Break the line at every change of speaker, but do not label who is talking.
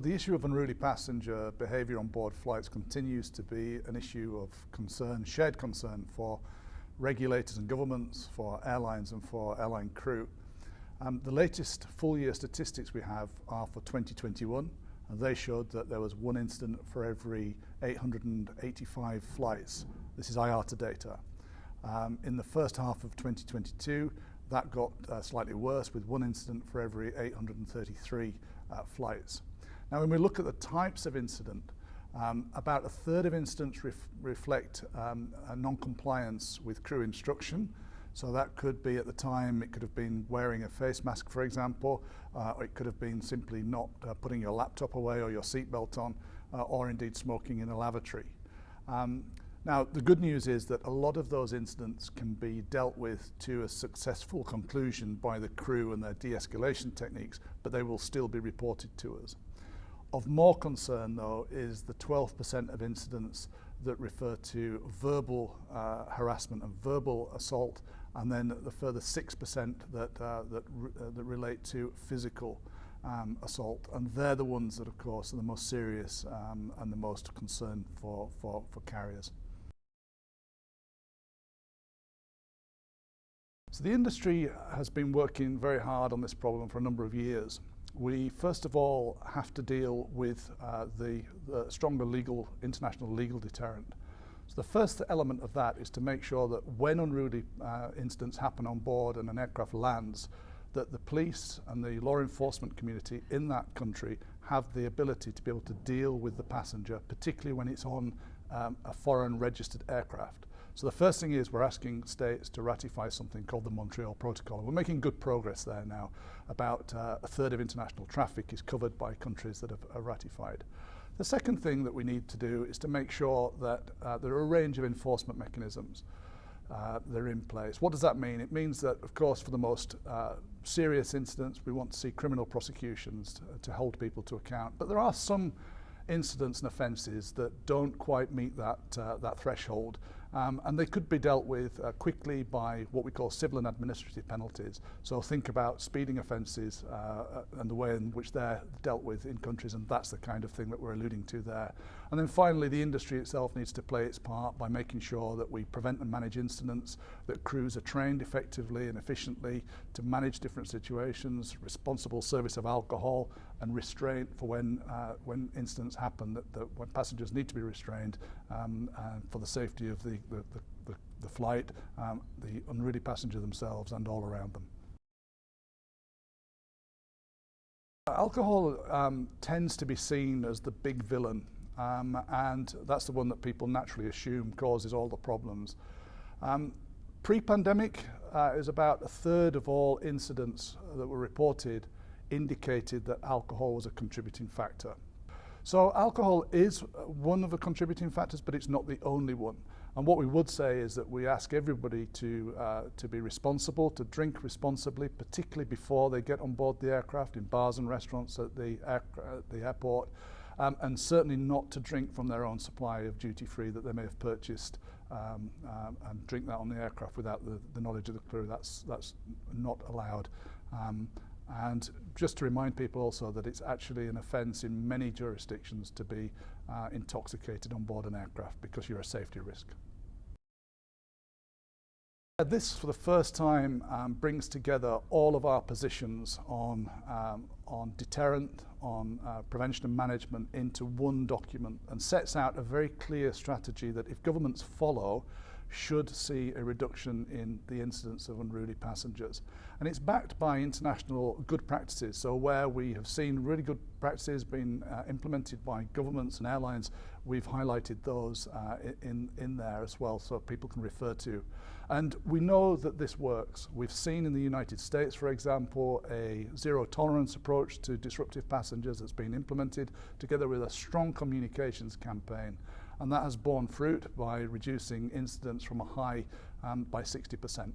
the issue of unruly passenger behaviour on board flights continues to be an issue of concern, shared concern for regulators and governments, for airlines and for airline crew. The latest full year statistics we have are for 2021, and they showed that there was one incident for every 885 flights. This is IATA data. In the first half of 2022, that got slightly worse, with one incident for every 833 flights. Now, when we look at the types of incident, about a third of incidents reflect a non-compliance with crew instruction. So that could be at the time, it could have been wearing a face mask, for example, or it could have been simply not putting your laptop away or your seatbelt on, or indeed smoking in a lavatory. Now, the good news is that a lot of those incidents can be dealt with to a successful conclusion by the crew and their de-escalation techniques, but they will still be reported to us. Of more concern, though, is the 12% of incidents that refer to verbal harassment and verbal assault, and then the further 6% that relate to physical assault. And they're the ones that, of course, are the most serious and the most concern for carriers. So the industry has been working very hard on this problem for a number of years. We first of all have to deal with the stronger international legal deterrent. So the first element of that is to make sure that when unruly incidents happen on board and an aircraft lands, that the police and the law enforcement community in that country have the ability to be able to deal with the passenger, particularly when it's on a foreign registered aircraft. So the first thing is we're asking states to ratify something called the Montreal Protocol. We're making good progress there now. About a third of international traffic is covered by countries that have ratified. The second thing that we need to do is to make sure that there are a range of enforcement mechanisms that are in place. What does that mean? It means that, of course, for the most serious incidents, we want to see criminal prosecutions to hold people to account. But there are some incidents and offences that don't quite meet that threshold. And they could be dealt with quickly by what we call civil and administrative penalties. So think about speeding offences and the way in which they're dealt with in countries, and that's the kind of thing that we're alluding to there. And then finally, the industry itself needs to play its part by making sure that we prevent and manage incidents, that crews are trained effectively and efficiently to manage different situations, responsible service of alcohol, and restraint for when incidents happen, that when passengers need to be restrained for the safety of the flight, the unruly passenger themselves and all around them. Alcohol tends to be seen as the big villain, and that's the one that people naturally assume causes all the problems. Pre-pandemic, is about a third of all incidents that were reported indicated that alcohol was a contributing factor. So alcohol is one of the contributing factors, but it's not the only one. And what we would say is that we ask everybody to be responsible, to drink responsibly, particularly before they get on board the aircraft, in bars and restaurants at the airport, and certainly not to drink from their own supply of duty-free that they may have purchased and drink that on the aircraft without the knowledge of the crew. That's not allowed. And just to remind people also that it's actually an offence in many jurisdictions to be intoxicated on board an aircraft because you're a safety risk. This, for the first time, brings together all of our positions on deterrent, on prevention and management into one document, and sets out a very clear strategy that, if governments follow, should see a reduction in the incidence of unruly passengers. And it's backed by international good practices. So where we have seen really good practices being implemented by governments and airlines, we've highlighted those in there as well, so people can refer to. And we know that this works. We've seen in the United States, for example, a zero tolerance approach to disruptive passengers that's been implemented together with a strong communications campaign. And that has borne fruit by reducing incidents from a high by 60%.